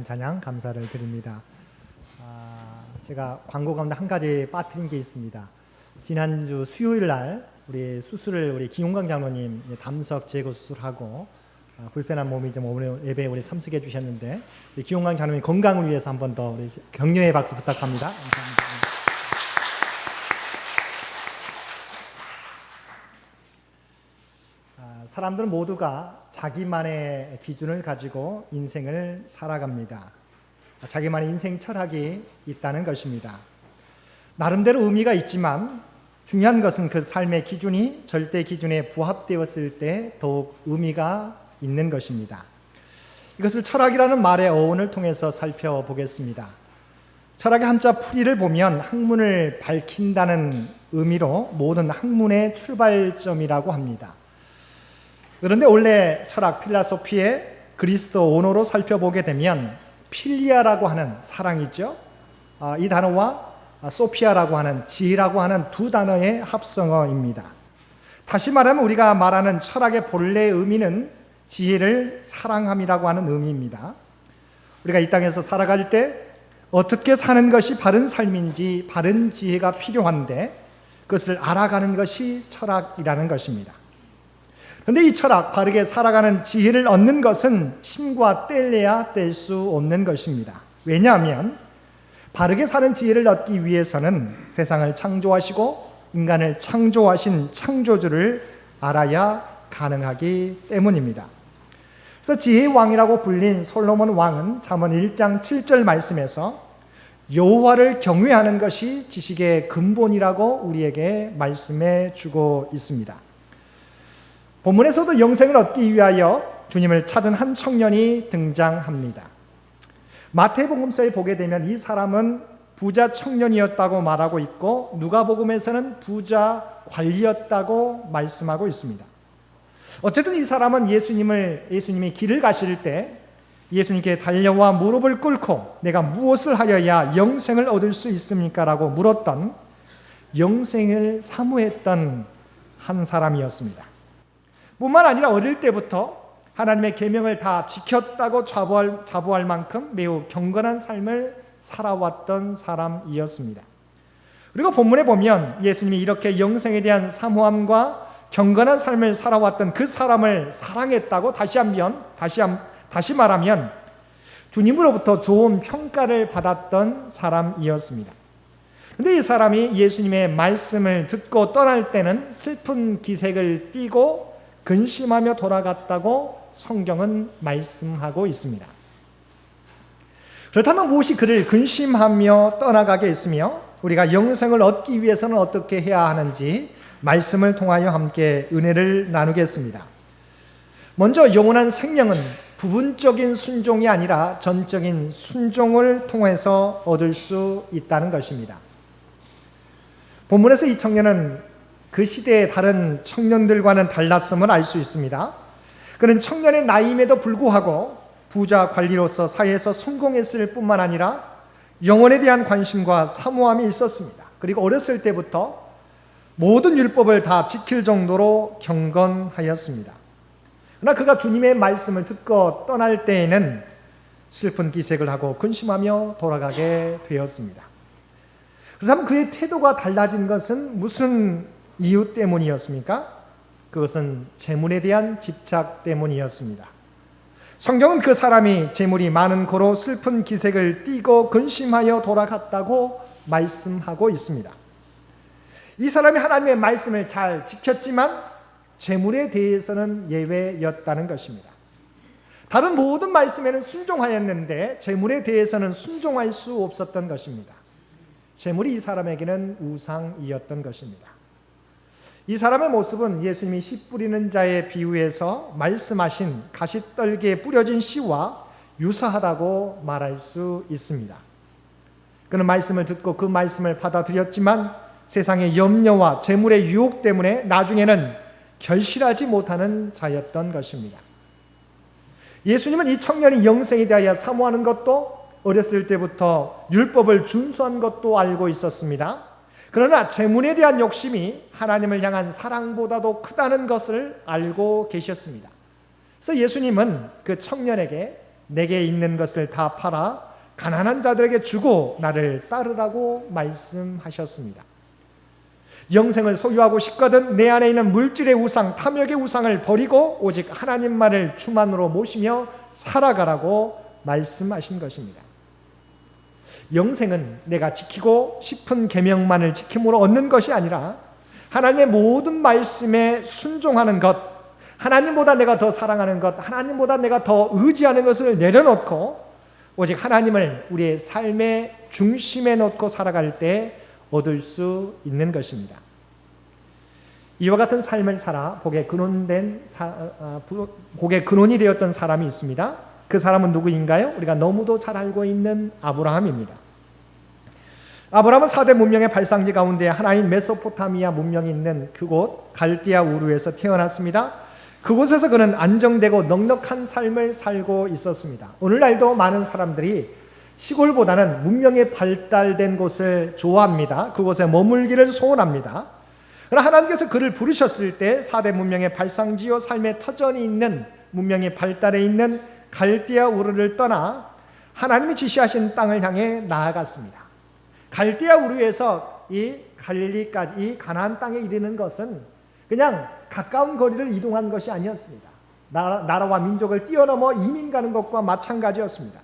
찬양 감사를 드립니다. 제가 광고 가운데 한 가지 빠뜨린 게 있습니다. 지난주 수요일 날 우리 김용광 장로님 담석 제거 수술하고 불편한 몸이 좀 오늘 예배에 참석해 주셨는데 우리 김용광 장로님 건강을 위해서 한 번 더 우리 격려의 박수 부탁합니다. 감사합니다. 사람들은 모두가 자기만의 기준을 가지고 인생을 살아갑니다. 자기만의 인생 철학이 있다는 것입니다. 나름대로 의미가 있지만 중요한 것은 그 삶의 기준이 절대 기준에 부합되었을 때 더욱 의미가 있는 것입니다. 이것을 철학이라는 말의 어원을 통해서 살펴보겠습니다. 철학의 한자 풀이를 보면 학문을 밝힌다는 의미로 모든 학문의 출발점이라고 합니다. 그런데 원래 철학 필라소피의 그리스도 언어로 살펴보게 되면 필리아라고 하는 사랑이죠. 이 단어와 소피아라고 하는 지혜라고 하는 두 단어의 합성어입니다. 다시 말하면 우리가 말하는 철학의 본래 의미는 지혜를 사랑함이라고 하는 의미입니다. 우리가 이 땅에서 살아갈 때 어떻게 사는 것이 바른 삶인지 바른 지혜가 필요한데 그것을 알아가는 것이 철학이라는 것입니다. 그런데 이 철학, 바르게 살아가는 지혜를 얻는 것은 신과 뗄래야 뗄 수 없는 것입니다. 왜냐하면 바르게 사는 지혜를 얻기 위해서는 세상을 창조하시고 인간을 창조하신 창조주를 알아야 가능하기 때문입니다. 그래서 지혜의 왕이라고 불린 솔로몬 왕은 잠언 1장 7절 말씀에서 여호와를 경외하는 것이 지식의 근본이라고 우리에게 말씀해 주고 있습니다. 본문에서도 영생을 얻기 위하여 주님을 찾은 한 청년이 등장합니다. 마태복음서에 보게 되면 이 사람은 부자 청년이었다고 말하고 있고 누가복음에서는 부자 관리였다고 말씀하고 있습니다. 어쨌든 이 사람은 예수님이 길을 가실 때 예수님께 달려와 무릎을 꿇고 내가 무엇을 하여야 영생을 얻을 수 있습니까? 라고 물었던 영생을 사모했던 한 사람이었습니다. 뿐만 아니라 어릴 때부터 하나님의 계명을 다 지켰다고 자부할 만큼 매우 경건한 삶을 살아왔던 사람이었습니다. 그리고 본문에 보면 예수님이 이렇게 영생에 대한 사모함과 경건한 삶을 살아왔던 그 사람을 사랑했다고 다시 말하면 주님으로부터 좋은 평가를 받았던 사람이었습니다. 그런데 이 사람이 예수님의 말씀을 듣고 떠날 때는 슬픈 기색을 띠고 근심하며 돌아갔다고 성경은 말씀하고 있습니다. 그렇다면 무엇이 그를 근심하며 떠나가게 했으며 우리가 영생을 얻기 위해서는 어떻게 해야 하는지 말씀을 통하여 함께 은혜를 나누겠습니다. 먼저 영원한 생명은 부분적인 순종이 아니라 전적인 순종을 통해서 얻을 수 있다는 것입니다. 본문에서 이 청년은 그 시대의 다른 청년들과는 달랐음을 알 수 있습니다. 그는 청년의 나이임에도 불구하고 부자 관리로서 사회에서 성공했을 뿐만 아니라 영혼에 대한 관심과 사모함이 있었습니다. 그리고 어렸을 때부터 모든 율법을 다 지킬 정도로 경건하였습니다. 그러나 그가 주님의 말씀을 듣고 떠날 때에는 슬픈 기색을 하고 근심하며 돌아가게 되었습니다. 그렇다면 그의 태도가 달라진 것은 무슨 이유 때문이었습니까? 그것은 재물에 대한 집착 때문이었습니다. 성경은 그 사람이 재물이 많은 고로 슬픈 기색을 띠고 근심하여 돌아갔다고 말씀하고 있습니다. 이 사람이 하나님의 말씀을 잘 지켰지만 재물에 대해서는 예외였다는 것입니다. 다른 모든 말씀에는 순종하였는데 재물에 대해서는 순종할 수 없었던 것입니다. 재물이 이 사람에게는 우상이었던 것입니다. 이 사람의 모습은 예수님이 씨 뿌리는 자의 비유에서 말씀하신 가시떨기에 뿌려진 씨와 유사하다고 말할 수 있습니다. 그는 말씀을 듣고 그 말씀을 받아들였지만 세상의 염려와 재물의 유혹 때문에 나중에는 결실하지 못하는 자였던 것입니다. 예수님은 이 청년이 영생에 대하여 사모하는 것도 어렸을 때부터 율법을 준수한 것도 알고 있었습니다. 그러나 재물에 대한 욕심이 하나님을 향한 사랑보다도 크다는 것을 알고 계셨습니다. 그래서 예수님은 그 청년에게 내게 있는 것을 다 팔아 가난한 자들에게 주고 나를 따르라고 말씀하셨습니다. 영생을 소유하고 싶거든 내 안에 있는 물질의 우상, 탐욕의 우상을 버리고 오직 하나님만을 주만으로 모시며 살아가라고 말씀하신 것입니다. 영생은 내가 지키고 싶은 계명만을 지킴으로 얻는 것이 아니라 하나님의 모든 말씀에 순종하는 것, 하나님보다 내가 더 사랑하는 것, 하나님보다 내가 더 의지하는 것을 내려놓고 오직 하나님을 우리의 삶의 중심에 놓고 살아갈 때 얻을 수 있는 것입니다. 이와 같은 삶을 살아 복의 근원이 되었던 사람이 있습니다. 그 사람은 누구인가요? 우리가 너무도 잘 알고 있는 아브라함입니다. 아브라함은 4대 문명의 발상지 가운데 하나인 메소포타미아 문명이 있는 그곳 갈대아 우르에서 태어났습니다. 그곳에서 그는 안정되고 넉넉한 삶을 살고 있었습니다. 오늘날도 많은 사람들이 시골보다는 문명이 발달된 곳을 좋아합니다. 그곳에 머물기를 소원합니다. 그러나 하나님께서 그를 부르셨을 때 4대 문명의 발상지요 삶의 터전이 있는 문명이 발달해 있는 갈대아 우르를 떠나 하나님이 지시하신 땅을 향해 나아갔습니다. 갈대아 우르에서 이 갈릴리까지 이 가나안 땅에 이르는 것은 그냥 가까운 거리를 이동한 것이 아니었습니다. 나라와 민족을 뛰어넘어 이민 가는 것과 마찬가지였습니다.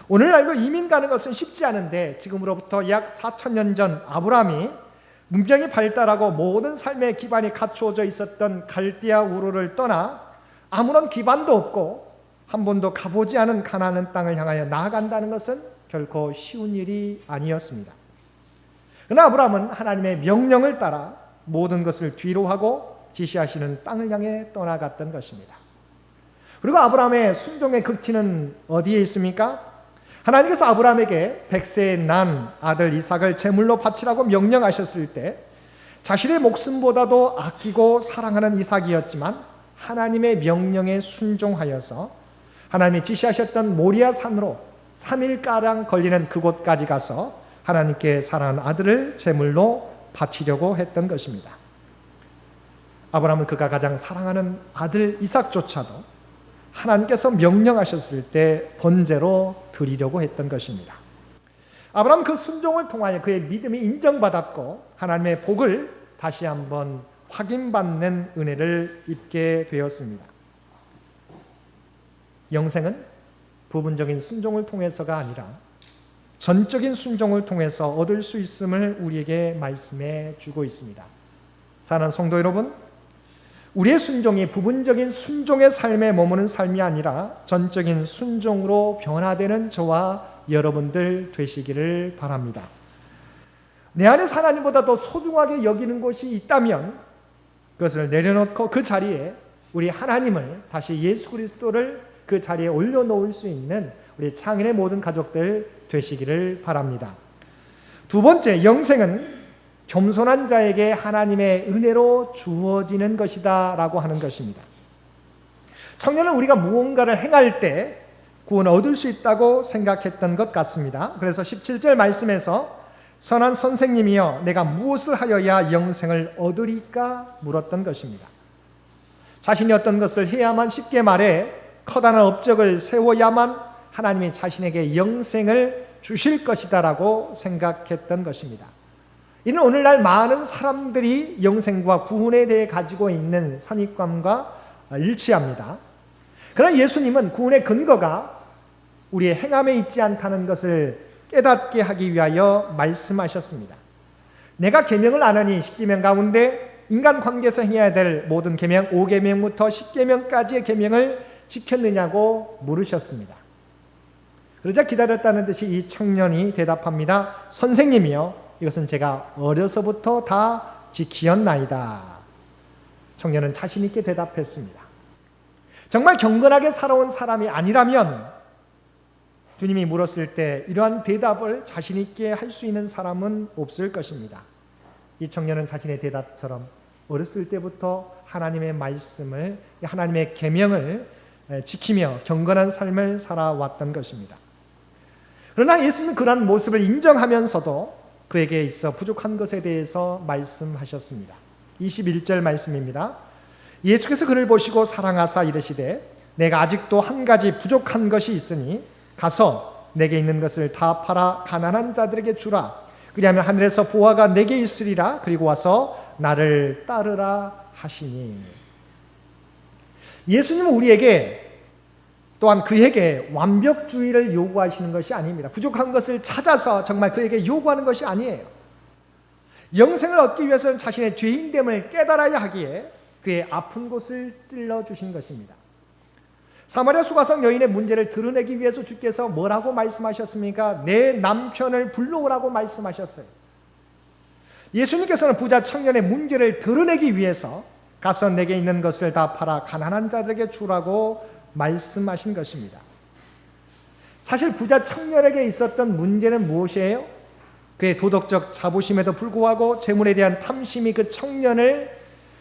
오늘날도 이민 가는 것은 쉽지 않은데 지금으로부터 약 4,000년 전 아브라함이 문명이 발달하고 모든 삶의 기반이 갖추어져 있었던 갈대아 우르를 떠나 아무런 기반도 없고 한 번도 가보지 않은 가나안 땅을 향하여 나아간다는 것은 결코 쉬운 일이 아니었습니다. 그러나 아브라함은 하나님의 명령을 따라 모든 것을 뒤로하고 지시하시는 땅을 향해 떠나갔던 것입니다. 그리고 아브라함의 순종의 극치는 어디에 있습니까? 하나님께서 아브라함에게 100세에 난 아들 이삭을 제물로 바치라고 명령하셨을 때 자신의 목숨보다도 아끼고 사랑하는 이삭이었지만 하나님의 명령에 순종하여서 하나님이 지시하셨던 모리아 산으로 3일가량 걸리는 그곳까지 가서 하나님께 사랑하는 아들을 제물로 바치려고 했던 것입니다. 아브라함은 그가 가장 사랑하는 아들 이삭조차도 하나님께서 명령하셨을 때 번제로 드리려고 했던 것입니다. 아브라함은 그 순종을 통하여 그의 믿음이 인정받았고 하나님의 복을 다시 한번 확인받는 은혜를 입게 되었습니다. 영생은 부분적인 순종을 통해서가 아니라 전적인 순종을 통해서 얻을 수 있음을 우리에게 말씀해 주고 있습니다. 사랑하는 성도 여러분, 우리의 순종이 부분적인 순종의 삶에 머무는 삶이 아니라 전적인 순종으로 변화되는 저와 여러분들 되시기를 바랍니다. 내 안에 하나님보다 더 소중하게 여기는 것이 있다면 그것을 내려놓고 그 자리에 우리 하나님을 다시 예수 그리스도를 그 자리에 올려놓을 수 있는 우리 창인의 모든 가족들 되시기를 바랍니다. 두 번째, 영생은 겸손한 자에게 하나님의 은혜로 주어지는 것이다 라고 하는 것입니다. 청년은 우리가 무언가를 행할 때 구원을 얻을 수 있다고 생각했던 것 같습니다. 그래서 17절 말씀에서 선한 선생님이여 내가 무엇을 하여야 영생을 얻으리까 물었던 것입니다. 자신이 어떤 것을 해야만, 쉽게 말해 커다란 업적을 세워야만 하나님이 자신에게 영생을 주실 것이다 라고 생각했던 것입니다. 이는 오늘날 많은 사람들이 영생과 구원에 대해 가지고 있는 선입관과 일치합니다. 그러나 예수님은 구원의 근거가 우리의 행함에 있지 않다는 것을 깨닫게 하기 위하여 말씀하셨습니다. 내가 계명을 안 하니 10계명 가운데 인간관계에서 행해야 될 모든 계명 5계명부터 10계명까지의 계명을 지켰느냐고 물으셨습니다. 그러자 기다렸다는 듯이 이 청년이 대답합니다. 선생님이요 이것은 제가 어려서부터 다 지키었나이다. 청년은 자신 있게 대답했습니다. 정말 경건하게 살아온 사람이 아니라면 주님이 물었을 때 이러한 대답을 자신 있게 할 수 있는 사람은 없을 것입니다. 이 청년은 자신의 대답처럼 어렸을 때부터 하나님의 말씀을, 하나님의 계명을 지키며 경건한 삶을 살아왔던 것입니다. 그러나 예수님은 그러한 모습을 인정하면서도 그에게 있어 부족한 것에 대해서 말씀하셨습니다. 21절 말씀입니다. 예수께서 그를 보시고 사랑하사 이르시되 내가 아직도 한 가지 부족한 것이 있으니 가서 내게 있는 것을 다 팔아 가난한 자들에게 주라. 그리하면 하늘에서 보화가 내게 있으리라. 그리고 와서 나를 따르라 하시니. 예수님은 우리에게 또한 그에게 완벽주의를 요구하시는 것이 아닙니다. 부족한 것을 찾아서 정말 그에게 요구하는 것이 아니에요. 영생을 얻기 위해서는 자신의 죄인됨을 깨달아야 하기에 그의 아픈 곳을 찔러주신 것입니다. 사마리아 수가성 여인의 문제를 드러내기 위해서 주께서 뭐라고 말씀하셨습니까? 내 남편을 불러오라고 말씀하셨어요. 예수님께서는 부자 청년의 문제를 드러내기 위해서 가서 내게 있는 것을 다 팔아 가난한 자들에게 주라고 말씀하신 것입니다. 사실 부자 청년에게 있었던 문제는 무엇이에요? 그의 도덕적 자부심에도 불구하고 재물에 대한 탐심이 그 청년을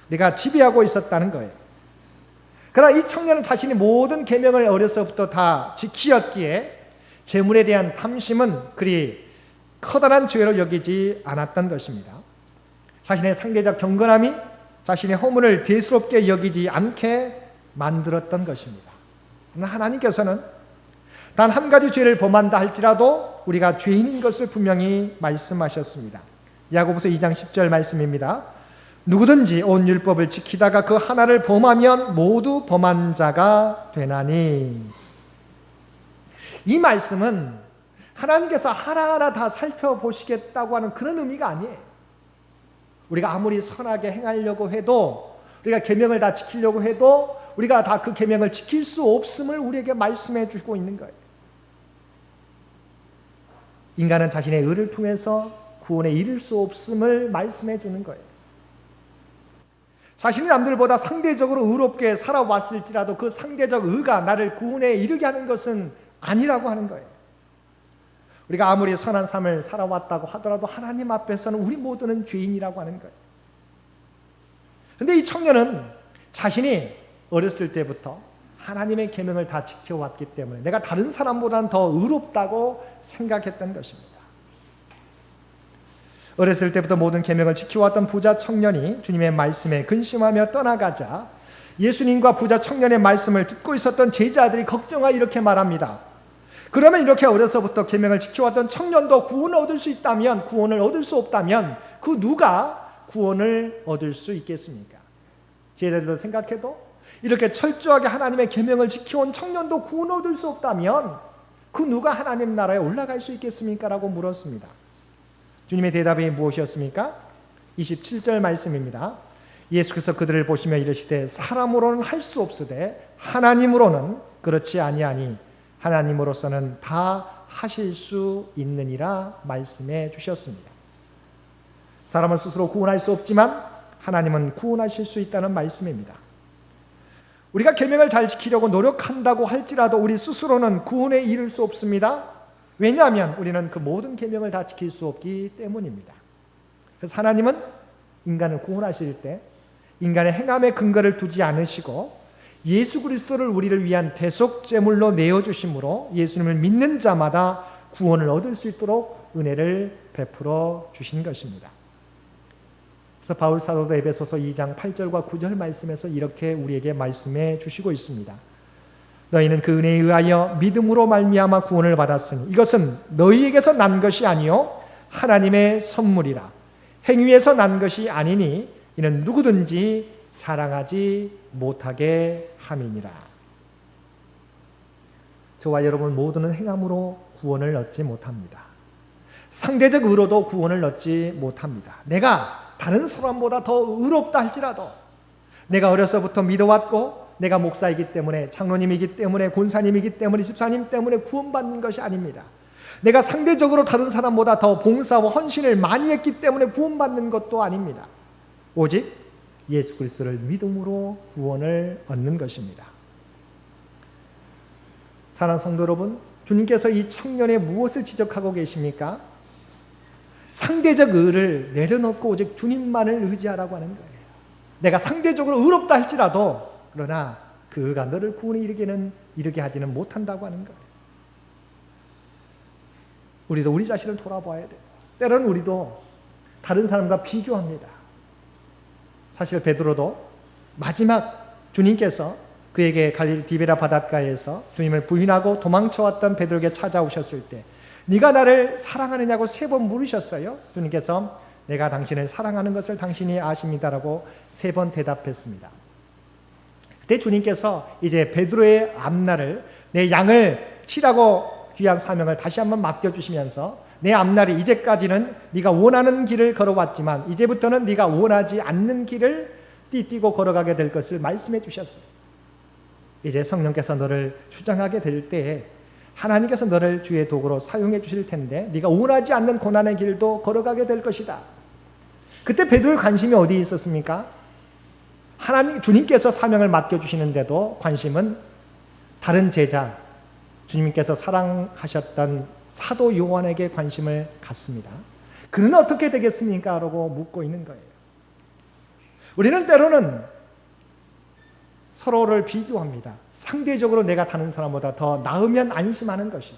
내가 지배하고 있었다는 거예요. 그러나 이 청년은 자신이 모든 계명을 어려서부터 다 지키었기에 재물에 대한 탐심은 그리 커다란 죄로 여기지 않았던 것입니다. 자신의 상대적 경건함이 자신의 허물을 대수롭게 여기지 않게 만들었던 것입니다. 하나님께서는 단 한 가지 죄를 범한다 할지라도 우리가 죄인인 것을 분명히 말씀하셨습니다. 야고보서 2장 10절 말씀입니다. 누구든지 온 율법을 지키다가 그 하나를 범하면 모두 범한 자가 되나니. 이 말씀은 하나님께서 하나하나 다 살펴보시겠다고 하는 그런 의미가 아니에요. 우리가 아무리 선하게 행하려고 해도, 우리가 계명을 다 지키려고 해도 우리가 다 그 계명을 지킬 수 없음을 우리에게 말씀해 주고 있는 거예요. 인간은 자신의 의를 통해서 구원에 이를 수 없음을 말씀해 주는 거예요. 자신이 남들보다 상대적으로 의롭게 살아왔을지라도 그 상대적 의가 나를 구원에 이르게 하는 것은 아니라고 하는 거예요. 우리가 아무리 선한 삶을 살아왔다고 하더라도 하나님 앞에서는 우리 모두는 죄인이라고 하는 거예요. 그런데 이 청년은 자신이 어렸을 때부터 하나님의 계명을 다 지켜왔기 때문에 내가 다른 사람보다는 더 의롭다고 생각했던 것입니다. 어렸을 때부터 모든 계명을 지켜왔던 부자 청년이 주님의 말씀에 근심하며 떠나가자 예수님과 부자 청년의 말씀을 듣고 있었던 제자들이 걱정하여 이렇게 말합니다. 그러면 이렇게 어려서부터 계명을 지켜왔던 청년도 구원을 얻을 수 있다면, 구원을 얻을 수 없다면 그 누가 구원을 얻을 수 있겠습니까? 제자들도 생각해도 이렇게 철저하게 하나님의 계명을 지켜온 청년도 구원을 얻을 수 없다면 그 누가 하나님 나라에 올라갈 수 있겠습니까? 라고 물었습니다. 주님의 대답이 무엇이었습니까? 27절 말씀입니다. 예수께서 그들을 보시며 이르시되 사람으로는 할 수 없으되 하나님으로는 그렇지 아니하니 하나님으로서는 다 하실 수 있느니라 말씀해 주셨습니다. 사람은 스스로 구원할 수 없지만 하나님은 구원하실 수 있다는 말씀입니다. 우리가 계명을 잘 지키려고 노력한다고 할지라도 우리 스스로는 구원에 이를 수 없습니다. 왜냐하면 우리는 그 모든 계명을 다 지킬 수 없기 때문입니다. 그래서 하나님은 인간을 구원하실 때 인간의 행함에 근거를 두지 않으시고 예수 그리스도를 우리를 위한 대속 제물로 내어주심으로 예수님을 믿는 자마다 구원을 얻을 수 있도록 은혜를 베풀어 주신 것입니다. 그래서 바울 사도도 에베소서 2장 8절과 9절 말씀에서 이렇게 우리에게 말씀해 주시고 있습니다. 너희는 그 은혜에 의하여 믿음으로 말미암아 구원을 받았으니 이것은 너희에게서 난 것이 아니요 하나님의 선물이라. 행위에서 난 것이 아니니 이는 누구든지 자랑하지 못하게 함이니라. 저와 여러분 모두는 행함으로 구원을 얻지 못합니다. 상대적 의로도 구원을 얻지 못합니다. 내가 다른 사람보다 더 의롭다 할지라도, 내가 어려서부터 믿어왔고 내가 목사이기 때문에, 장로님이기 때문에, 권사님이기 때문에, 집사님 때문에 구원받는 것이 아닙니다. 내가 상대적으로 다른 사람보다 더 봉사와 헌신을 많이 했기 때문에 구원받는 것도 아닙니다. 오직 예수 그리스도를 믿음으로 구원을 얻는 것입니다. 사랑하는 성도 여러분, 주님께서 이 청년의 무엇을 지적하고 계십니까? 상대적 의를 내려놓고 오직 주님만을 의지하라고 하는 거예요. 내가 상대적으로 의롭다 할지라도 그러나 그 의가 너를 구원에 이르게 하지는 못한다고 하는 거예요. 우리도 우리 자신을 돌아봐야 돼요. 때로는 우리도 다른 사람과 비교합니다. 사실 베드로도 마지막 주님께서 그에게 갈릴리 디베라 바닷가에서 주님을 부인하고 도망쳐왔던 베드로에게 찾아오셨을 때 네가 나를 사랑하느냐고 3번 물으셨어요. 주님께서 내가 당신을 사랑하는 것을 당신이 아십니다라고 3번 대답했습니다. 그때 주님께서 이제 베드로의 앞날을 내 양을 치라고 귀한 사명을 다시 한번 맡겨주시면서 내 앞날이 이제까지는 네가 원하는 길을 걸어왔지만 이제부터는 네가 원하지 않는 길을 띠띠고 걸어가게 될 것을 말씀해 주셨어요. 이제 성령께서 너를 주장하게 될 때에 하나님께서 너를 주의 도구로 사용해 주실 텐데 네가 원하지 않는 고난의 길도 걸어가게 될 것이다. 그때 베드로의 관심이 어디에 있었습니까? 주님께서 사명을 맡겨주시는데도 관심은 다른 제자, 주님께서 사랑하셨던 사도 요한에게 관심을 갖습니다. 그는 어떻게 되겠습니까? 라고 묻고 있는 거예요. 우리는 때로는 서로를 비교합니다. 상대적으로 내가 다른 사람보다 더 나으면 안심하는 것이죠.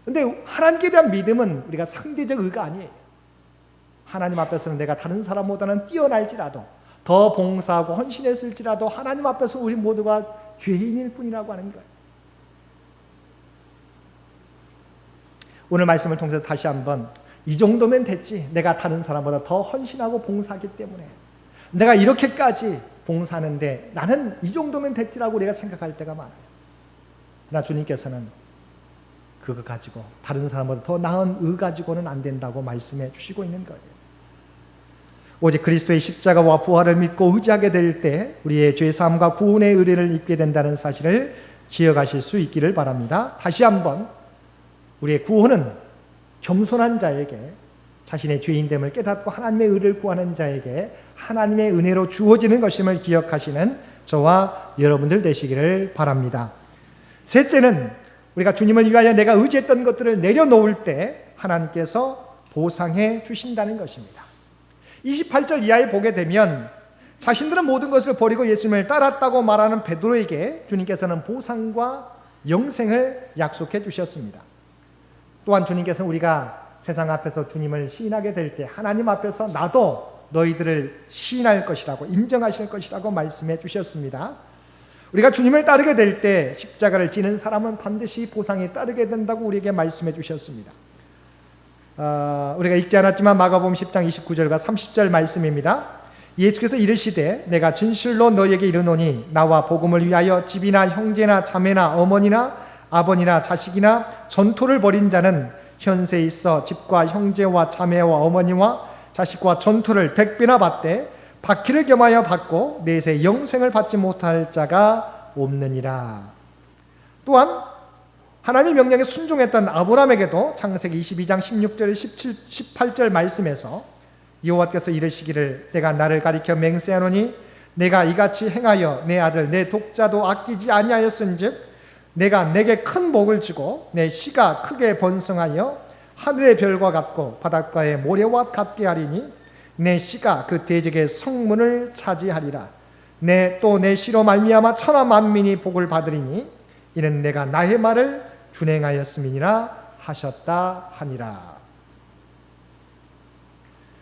그런데 하나님께 대한 믿음은 우리가 상대적 의가 아니에요. 하나님 앞에서는 내가 다른 사람보다는 뛰어날지라도 더 봉사하고 헌신했을지라도 하나님 앞에서 우리 모두가 죄인일 뿐이라고 하는 거예요. 오늘 말씀을 통해서 다시 한번 이 정도면 됐지. 내가 다른 사람보다 더 헌신하고 봉사하기 때문에 내가 이렇게까지 봉사하는데 나는 이 정도면 됐지라고 우리가 생각할 때가 많아요. 그러나 주님께서는 그거 가지고 다른 사람보다 더 나은 의 가지고는 안 된다고 말씀해 주시고 있는 거예요. 오직 그리스도의 십자가와 부활을 믿고 의지하게 될 때 우리의 죄사함과 구원의 의뢰를 입게 된다는 사실을 기억하실 수 있기를 바랍니다. 다시 한번 우리의 구원은 겸손한 자에게 자신의 죄인됨을 깨닫고 하나님의 의를 구하는 자에게 하나님의 은혜로 주어지는 것임을 기억하시는 저와 여러분들 되시기를 바랍니다. 셋째는 우리가 주님을 위하여 내가 의지했던 것들을 내려놓을 때 하나님께서 보상해 주신다는 것입니다. 28절 이하에 보게 되면 자신들은 모든 것을 버리고 예수님을 따랐다고 말하는 베드로에게 주님께서는 보상과 영생을 약속해 주셨습니다. 또한 주님께서는 우리가 세상 앞에서 주님을 시인하게 될 때 하나님 앞에서 나도 너희들을 시인할 것이라고 인정하실 것이라고 말씀해 주셨습니다. 우리가 주님을 따르게 될 때 십자가를 지는 사람은 반드시 보상이 따르게 된다고 우리에게 말씀해 주셨습니다. 우리가 읽지 않았지만 마가복음 10장 29절과 30절 말씀입니다. 예수께서 이르시되 내가 진실로 너희에게 이르노니 나와 복음을 위하여 집이나 형제나 자매나 어머니나 아버지나 자식이나 전토를 벌인 자는 현세에 있어 집과 형제와 자매와 어머니와 자식과 전토를 100배나 받되 받기를 겸하여 받고 내세 영생을 받지 못할 자가 없느니라. 또한 하나님의 명령에 순종했던 아브라함에게도 창세기 22장 16절 18절 말씀에서 여호와께서 이르시기를 내가 나를 가리켜 맹세하노니 내가 이같이 행하여 내 아들 내 독자도 아끼지 아니하였은즉 내가 내게 큰 복을 주고 내 씨가 크게 번성하여 하늘의 별과 같고 바닷가의 모래와 같게 하리니 내 씨가 그 대적의 성문을 차지하리라. 또 내 씨로 말미암아 천하 만민이 복을 받으리니 이는 내가 나의 말을 준행하였음이니라 하셨다 하니라.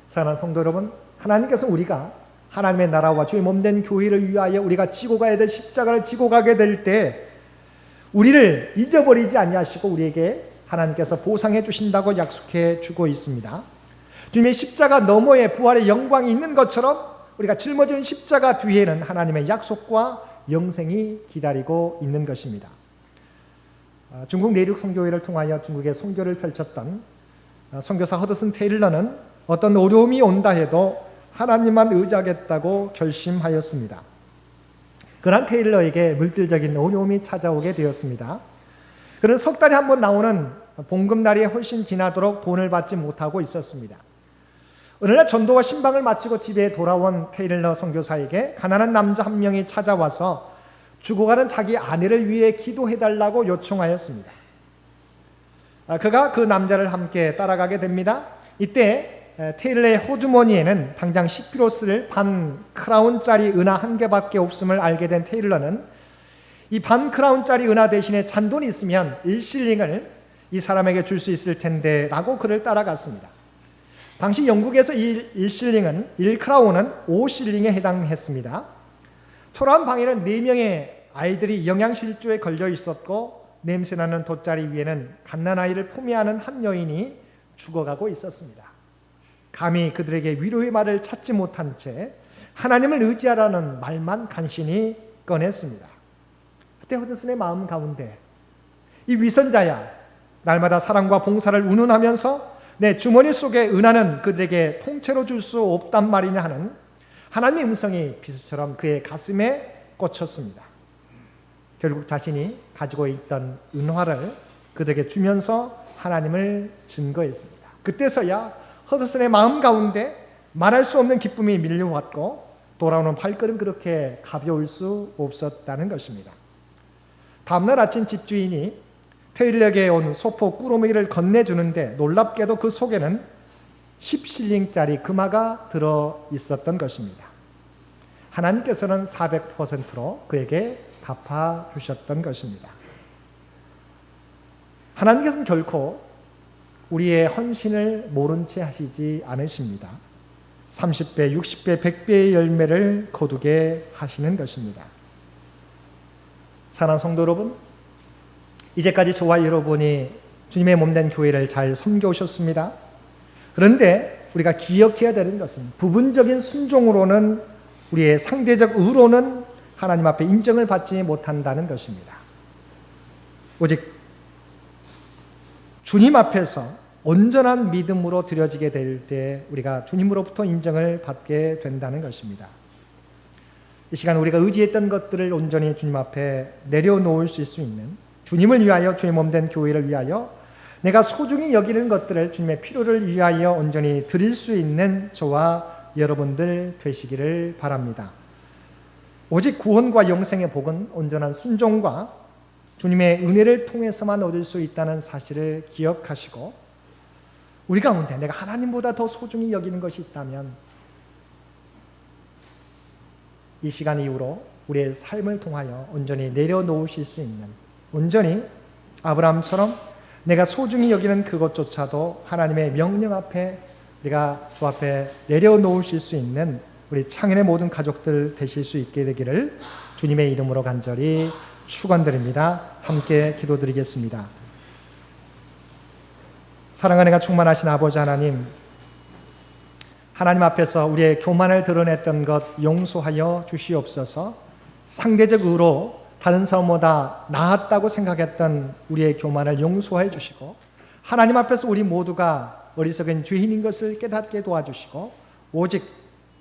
사랑하는 성도 여러분, 하나님께서 우리가 하나님의 나라와 주의 몸된 교회를 위하여 우리가 지고 가야 될 십자가를 지고 가게 될 때 우리를 잊어버리지 아니하시고 우리에게 하나님께서 보상해 주신다고 약속해 주고 있습니다. 주님의 십자가 너머에 부활의 영광이 있는 것처럼 우리가 짊어지는 십자가 뒤에는 하나님의 약속과 영생이 기다리고 있는 것입니다. 중국 내륙 선교회를 통하여 중국의 선교를 펼쳤던 선교사 허드슨 테일러는 어떤 어려움이 온다 해도 하나님만 의지하겠다고 결심하였습니다. 그러한 테일러에게 물질적인 어려움이 찾아오게 되었습니다. 그는 석 달에 한 번 나오는 봉급날이 훨씬 지나도록 돈을 받지 못하고 있었습니다. 어느 날 전도와 신방을 마치고 집에 돌아온 테일러 선교사에게 가난한 남자 한 명이 찾아와서 죽어가는 자기 아내를 위해 기도해달라고 요청하였습니다. 그가 그 남자를 함께 따라가게 됩니다. 이때 테일러의 호주머니에는 당장 10피로스를 반 크라운짜리 은하 한 개밖에 없음을 알게 된 테일러는 이 반 크라운짜리 은하 대신에 잔돈이 있으면 1실링을 이 사람에게 줄 수 있을 텐데 라고 그를 따라갔습니다. 당시 영국에서 이 1실링은 1크라운은 5실링에 해당했습니다. 초라한 방에는 4명의 아이들이 영양실조에 걸려 있었고 냄새나는 돗자리 위에는 갓난아이를 품에안은 한 여인이 죽어가고 있었습니다. 감히 그들에게 위로의 말을 찾지 못한 채 하나님을 의지하라는 말만 간신히 꺼냈습니다. 그때 허드슨의 마음 가운데 이 위선자야, 날마다 사랑과 봉사를 운운하면서 내 주머니 속에 은하는 그들에게 통째로 줄 수 없단 말이냐 하는 하나님의 음성이 비수처럼 그의 가슴에 꽂혔습니다. 결국 자신이 가지고 있던 은화를 그들에게 주면서 하나님을 증거했습니다. 그때서야 허드슨의 마음 가운데 말할 수 없는 기쁨이 밀려왔고 돌아오는 발걸음 그렇게 가벼울 수 없었다는 것입니다. 다음날 아침 집주인이 테일역에 온 소포 꾸러미를 건네주는데 놀랍게도 그 속에는 10실링짜리 금화가 들어 있었던 것입니다. 하나님께서는 400%로 그에게 갚아주셨던 것입니다. 하나님께서는 결코 우리의 헌신을 모른 채 하시지 않으십니다. 30배, 60배, 100배의 열매를 거두게 하시는 것입니다. 사랑하는 성도 여러분, 이제까지 저와 여러분이 주님의 몸된 교회를 잘 섬겨오셨습니다. 그런데 우리가 기억해야 되는 것은 부분적인 순종으로는 우리의 상대적 의로는 하나님 앞에 인정을 받지 못한다는 것입니다. 오직 주님 앞에서 온전한 믿음으로 드려지게 될 때 우리가 주님으로부터 인정을 받게 된다는 것입니다. 이 시간 우리가 의지했던 것들을 온전히 주님 앞에 내려놓을 수 있는, 주님을 위하여, 주의 몸된 교회를 위하여 내가 소중히 여기는 것들을 주님의 필요를 위하여 온전히 드릴 수 있는 저와 여러분들 되시기를 바랍니다. 오직 구원과 영생의 복은 온전한 순종과 주님의 은혜를 통해서만 얻을 수 있다는 사실을 기억하시고, 우리 가운데 내가 하나님보다 더 소중히 여기는 것이 있다면 이 시간 이후로 우리의 삶을 통하여 온전히 내려놓으실 수 있는, 온전히 아브라함처럼 내가 소중히 여기는 그것조차도 하나님의 명령 앞에 우리가 주 앞에 내려놓으실 수 있는 우리 창현의 모든 가족들 되실 수 있게 되기를 주님의 이름으로 간절히 축원드립니다. 함께 기도드리겠습니다. 사랑하는 이가 충만하신 아버지 하나님, 하나님 앞에서 우리의 교만을 드러냈던 것 용서하여 주시옵소서. 상대적 의로 다른 사람보다 나았다고 생각했던 우리의 교만을 용서해 주시고, 하나님 앞에서 우리 모두가 어리석은 죄인인 것을 깨닫게 도와주시고, 오직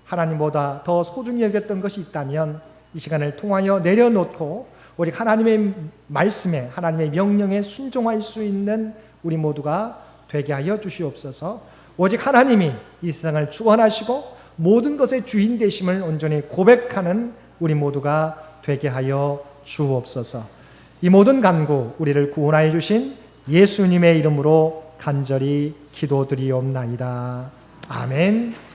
하나님보다 더 소중히 여겼던 것이 있다면 이 시간을 통하여 내려놓고 오직 하나님의 말씀에, 하나님의 명령에 순종할 수 있는 우리 모두가 되게 하여 주시옵소서. 오직 하나님이 이 세상을 주관하시고 모든 것의 주인 되심을 온전히 고백하는 우리 모두가 되게 하여 주옵소서. 이 모든 간구 우리를 구원하여 주신 예수님의 이름으로 간절히 기도드리옵나이다. 아멘.